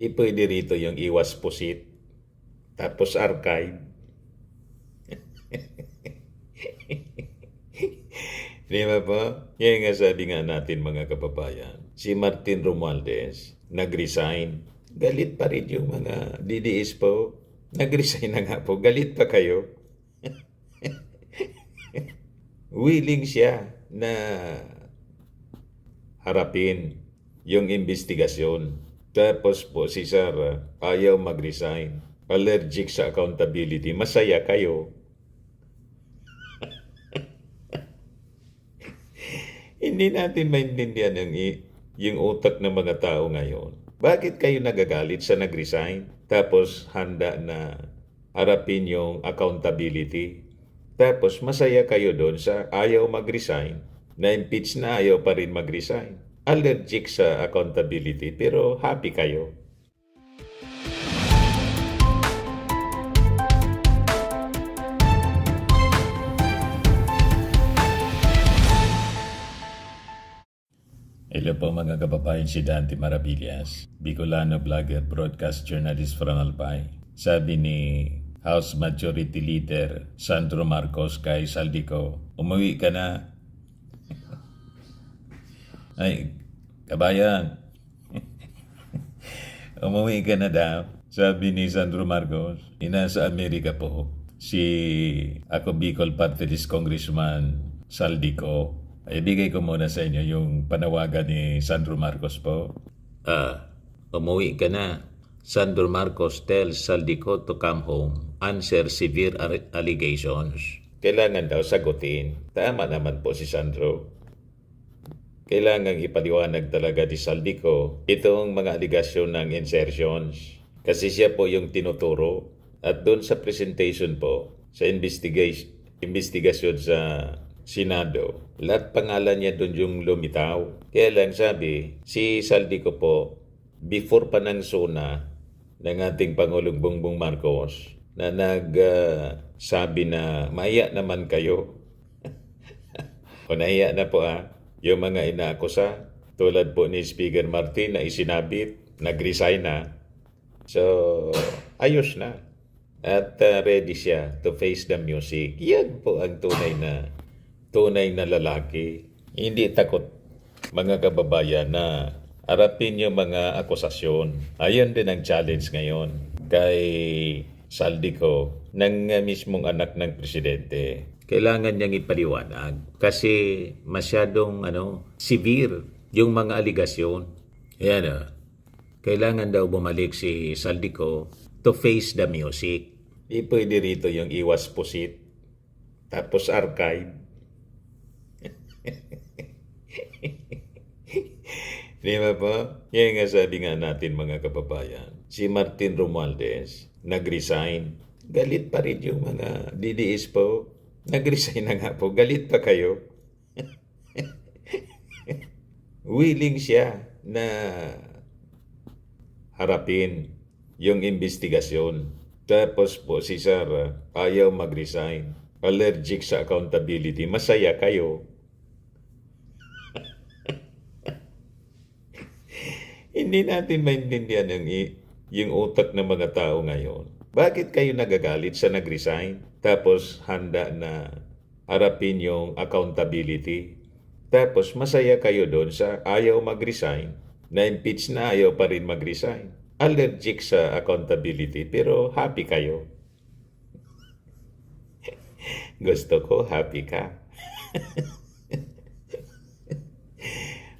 Pwede rito yung iwas pusit, tapos archive. Di ba po? Yan nga sabi nga natin mga kababayan. Si Martin Romualdez, nag-resign. Galit pa rin yung mga DDS po. Nag-resign na nga po. Galit pa kayo. Willing siya na harapin yung investigasyon. Tapos po si Sarah ayaw mag-resign. Allergic sa accountability. Masaya kayo. Hindi natin maintindihan yung utak ng mga tao ngayon. Bakit kayo nagagalit sa nag-resign? Tapos handa na harapin yung accountability. Tapos masaya kayo doon sa ayaw mag-resign. Na-impeach na ayaw pa rin mag-resign. Allergic sa accountability pero happy kayo. Hello po mga kababayan, si Dante Maravillas, Bicolano vlogger, broadcast journalist from Albay. Sabi ni House Majority Leader Sandro Marcos kay Saldico, umuwi ka na. Ay, kabayan, umuwi ka na daw. Sabi ni Sandro Marcos, inasa Amerika po si ako Bicol Party List Congressman Saldico. Ibigay ko muna sa inyo yung panawagan ni Sandro Marcos po. Umuwi ka na. Sandro Marcos tells Saldico to come home. Answer severe allegations. Kailangan daw sagutin. Tama naman po si Sandro. Kailangan ipaliwanag talaga ni Saldico itong mga aligasyon ng insertions. Kasi siya po yung tinuturo. At doon sa presentation po, sa investigasyon sa Senado, lahat pangalan niya doon yung lumitaw. Kaya lang sabi, si Saldico po, before pa ng SONA ng ating Pangulong Bongbong Marcos, na sabi na, maya naman kayo. O nahiya na po yung mga inaakusa, tulad po ni Speaker Martin na isinabit, nag-resign na. So, ayos na. At ready siya to face the music. Yan po ang tunay na lalaki. Hindi takot mga kababayan na harapin yung mga akusasyon. Ayan din ang challenge ngayon kay Saldico ng mismong anak ng presidente. Kailangan niyang ipaliwanag kasi masyadong severe yung mga aligasyon. Ayan kailangan daw bumalik si Saldico to face the music. Pwede rito yung iwas pusit, tapos archive. Di ba po? Yan nga sabi nga natin mga kababayan. Si Martin Romualdez, nag-resign. Galit pa rin yung mga DDS po. Nag-resign na nga po. Galit pa kayo. Willing siya na harapin yung investigasyon. Tapos po si Sarah ayaw mag-resign. Allergic sa accountability. Masaya kayo. Hindi natin maintindihan yung utak ng mga tao ngayon. Bakit kayo nagagalit sa nag-resign? Tapos handa na harapin yung accountability. Tapos masaya kayo doon sa ayaw mag-resign. Na-impeach na ayaw pa rin mag-resign. Allergic sa accountability pero happy kayo. Gusto ko happy ka.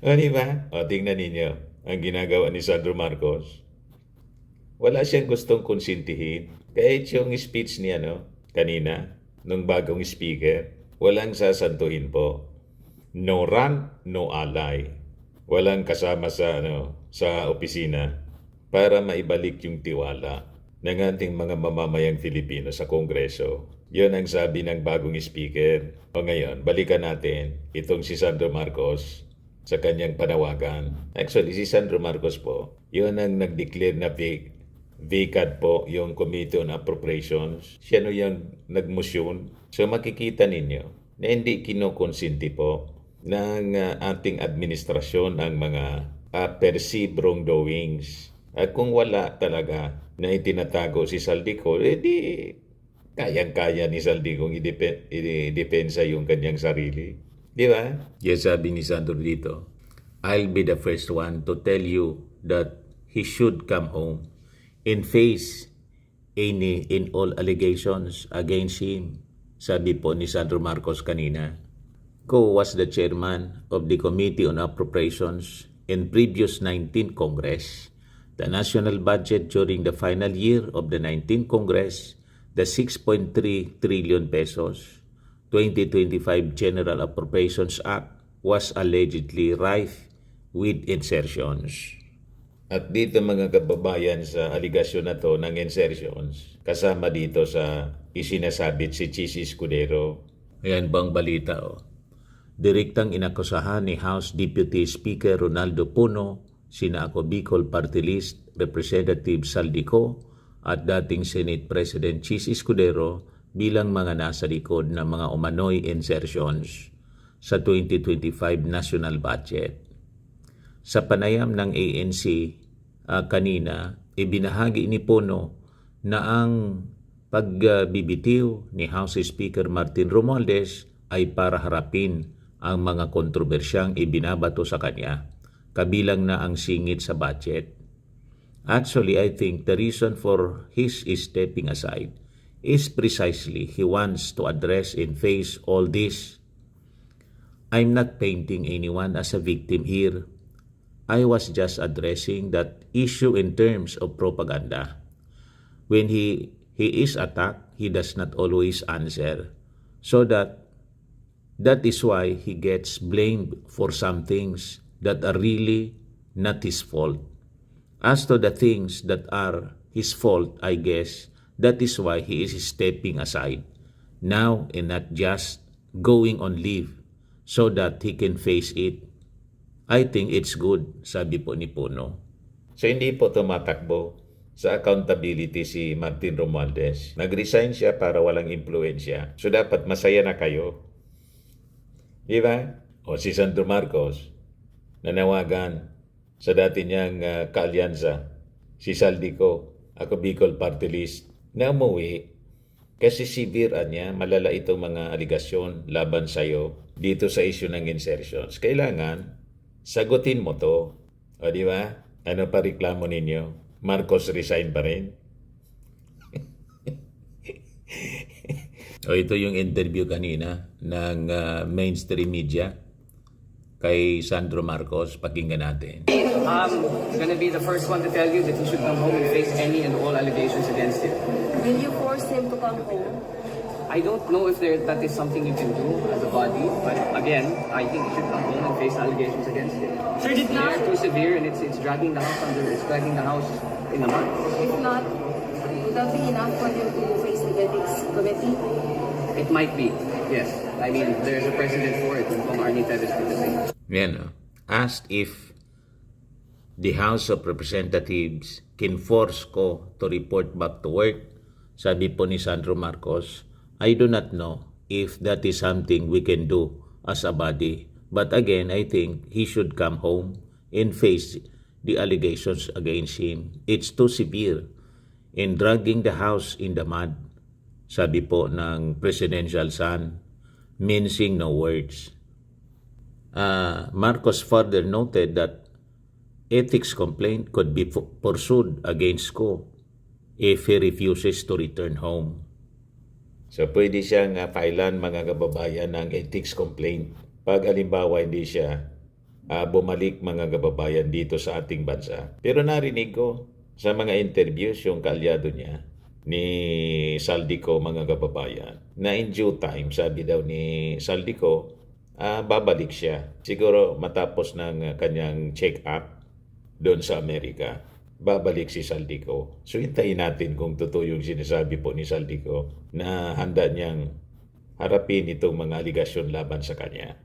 O diba? O tingnan ninyo ang ginagawa ni Sandro Marcos. Wala siyang gustong konsintihin. Kahit yung speech niya kanina, nung bagong speaker, walang sasantuhin po. No run, no ally. Walang kasama sa opisina para maibalik yung tiwala ng ating mga mamamayang Filipino sa Kongreso. Yun ang sabi ng bagong speaker. O ngayon, balikan natin itong si Sandro Marcos sa kanyang panawagan. Actually, si Sandro Marcos po, yun ang nag-declare na vacant po yung Committee on Appropriations. Siya yung nagmotion. So makikita ninyo na hindi kinukonsinti po ng ating administrasyon ang mga perceived wrongdoings At kung wala talaga na itinatago si Saldico, di kayang-kaya ni Saldico i-depensa yung kanyang sarili. Di ba? Yes, sabi ni Sandro dito, I'll be the first one to tell you that he should come home and face any and all allegations against him. Sabi po ni Sandro Marcos kanina. Ko was the chairman of the Committee on Appropriations in previous 19th Congress. The national budget during the final year of the 19th Congress, the 6.3 trillion pesos 2025 General Appropriations Act was allegedly rife with insertions. At dito mga kababayan sa aligasyon na to ng insertions, kasama dito sa isinasabit si Chis Escudero. Ayan bang balita Direktang inakusahan ni House Deputy Speaker Ronaldo Puno, sina Ako Bicol Party List Representative Saldico at dating Senate President Chis Escudero bilang mga nasa likod ng mga umano'y insertions sa 2025 national budget. Sa panayam ng ANC kanina, ibinahagi ni Puno na ang pagbibitiw ni House Speaker Martin Romualdez ay para harapin ang mga kontrobersyang ibinabato sa kanya, kabilang na ang singit sa budget. Actually, I think the reason for his stepping aside is precisely he wants to address and face all this. I'm not painting anyone as a victim here. I was just addressing that issue in terms of propaganda. When he is attacked, he does not always answer. So that is why he gets blamed for some things that are really not his fault. As to the things that are his fault, I guess, that is why he is stepping aside now and not just going on leave so that he can face it. I think it's good, sabi po ni Puno. So hindi po tumatakbo sa accountability si Martin Romualdez. Nag-resign siya para walang impluensya. So dapat masaya na kayo. Diba? O si Sandro Marcos, nanawagan sa dati niyang kaalyansa, si Saldico, Ako Bicol Party List, na umuwi kasi severe niya, malala itong mga aligasyon laban sa'yo dito sa issue ng insertions. Kailangan, sagutin mo to. O di ba? Ano pa reklamo ninyo? Marcos resign pa rin? O ito yung interview kanina ng mainstream media kay Sandro Marcos. Pakinggan natin. I'm gonna be the first one to tell you that he should come home and face any and all allegations against him. Will you force him to come home? I don't know if that is something you can do as a body, but again, I think he should come home and face allegations against him. Sir, if not, They're too severe and it's dragging the house in the mud. if not, would that be enough for him to face the ethics committee? It might be, yes. I mean, there's a precedent for it when Kong Arnie Teves did the same. Yan, asked if the House of Representatives can force ko to report back to work, sabi po ni Sandro Marcos, I do not know if that is something we can do as a body. But again, I think he should come home and face the allegations against him. It's too severe in dragging the house in the mud, sabi po ng presidential son, mincing no words. Marcos further noted that ethics complaint could be pursued against Ko if he refuses to return home. So pwede siyang filean mga kababayan ng ethics complaint pag halimbawa hindi siya bumalik mga kababayan dito sa ating bansa. Pero narinig ko sa mga interviews yung kaalyado niya ni Saldico mga kababayan na in due time, sabi daw ni Saldico, babalik siya. Siguro matapos ng kanyang check-up doon sa Amerika, babalik si Saldico. So hintayin natin kung totoo yung sinasabi po ni Saldico na handa niyang harapin itong mga aligasyon laban sa kanya.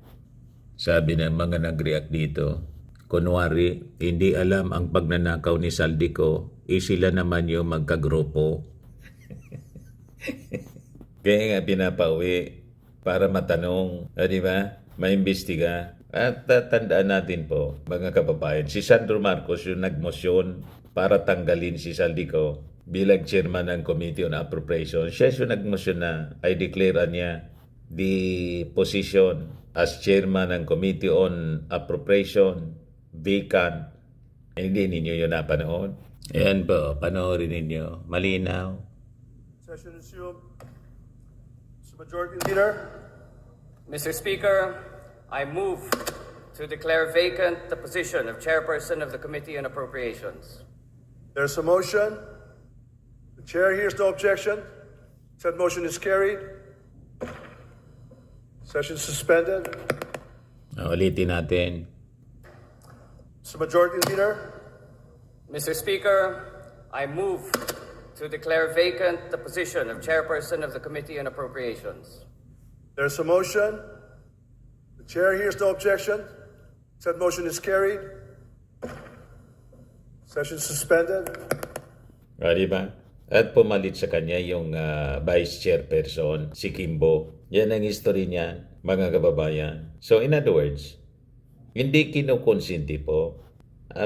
Sabi ng mga nag-react dito, kunwari, hindi alam ang pagnanakaw ni Saldico, sila naman yung magkagrupo. Kaya nga pinapauwi para matanong, di ba? Maimbestiga. At tandaan natin po, mga kababayan, si Sandro Marcos yung nagmosyon para tanggalin si Saldico bilang chairman ng Committee on Appropriation. Siya yung nagmotion na I declare niya the position as chairman ng Committee on Appropriation vacant. Hindi ninyo yun napanood. Ayan po, panoorin ninyo. Malinaw. Session resumed. Mr. Majority Leader, Mr. Speaker, I move to declare vacant the position of Chairperson of the Committee on Appropriations. there's a motion. The chair hears no objection. Said motion is carried. Session suspended. Ulitin natin. Mr. Majority Leader, Mr. Speaker, I move to declare vacant the position of Chairperson of the Committee on Appropriations. there's a motion. The chair hears no objection. Said motion is carried. Session suspended. Di ba? At pumalit sa kanya yung vice chairperson, si Kimbo. Yan ang history niya, mga kababayan. So in other words, hindi kinukonsinti po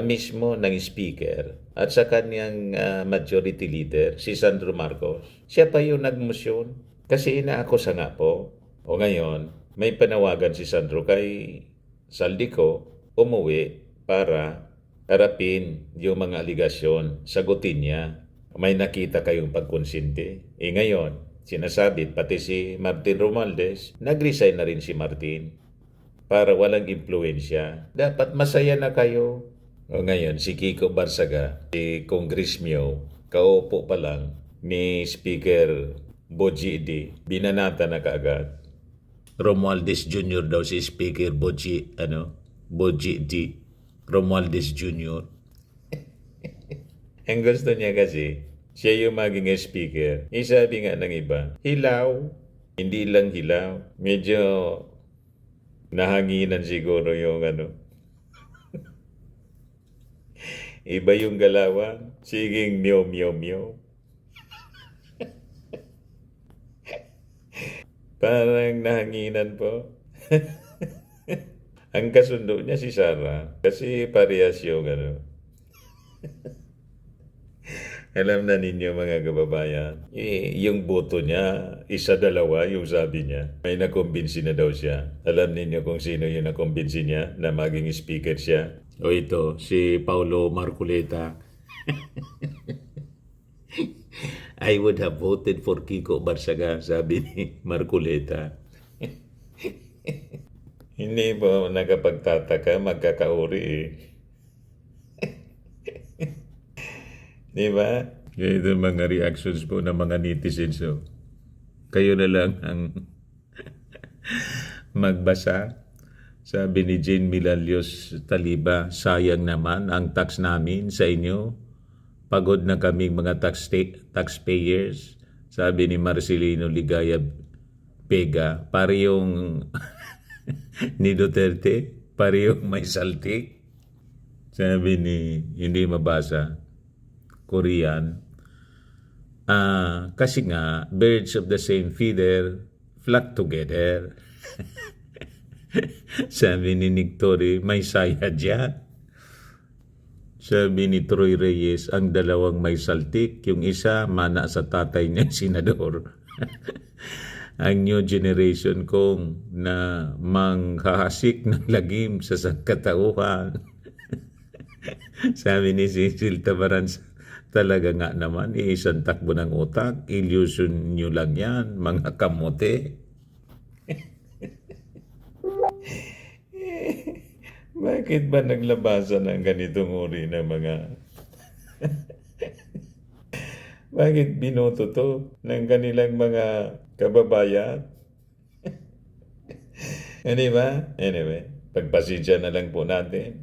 mismo ng speaker at sa kanyang majority leader, si Sandro Marcos. Siya pa yung nagmosyon kasi inaakusa nga po. O ngayon, may panawagan si Sandro kay Saldico umuwi para harapin yung mga aligasyon, sagutin niya. May nakita kayong pagkonsinti. Ngayon, sinasabi pati si Martin Romualdez, nag-resign na rin si Martin para walang impluensya. Dapat masaya na kayo. O ngayon, si Kiko Barsaga, si Congressmio, kaupo pa lang ni Speaker Boji D. Binanata na kaagad. Romualdez Jr. daw si Speaker Boji D. Romualdez Jr. Ang gusto niya kasi, siya yung maging speaker. Sabi nga ng iba, hilaw. Hindi lang hilaw. Medyo nahanginan siguro yung Iba yung galawan. Siging meow meow meow. Parang nahanginan po. Ang kasundo niya si Sarah. Kasi parehas yung Alam na ninyo mga kababayan, yung boto niya, isa-dalawa yung sabi niya. May nakumbinsi na daw siya. Alam ninyo kung sino yung nakumbinsi niya na maging speaker siya? O ito, si Paulo Marcoleta. I would have voted for Kiko Barsaga, sabi ni Marcoleta. Hindi po nakapagtataka, magkakauri Di ba? Ito mga reactions po ng mga netizens. So, kayo na lang ang magbasa. Sabi ni Jane Milalios Taliba, sayang naman ang tax namin sa inyo. Pagod na kaming mga taxpayers. Sabi ni Marcelino Ligaya Pega, pari yung ni Duterte, pari yung may saltik. Sabi ni, hindi mabasa, Korean, kasi nga, birds of the same feather flock together. Sabi ni Nictory, may saya dyan. Sabi ni Troy Reyes, ang dalawang may saltik, yung isa mana sa tatay niya, senador. Ang new generation kong na manghahasik ng lagim sa sangkatauhan. Sabi ni Cecil Tabaran, talaga nga naman, isang takbo ng utak, illusion nyo lang yan, mga kamote. Bakit ba naglabasan ng ganitong uri ng mga... Bakit binoto to ng kanilang mga kababayan? Di ba? Anyway, pagpasensya na lang po natin.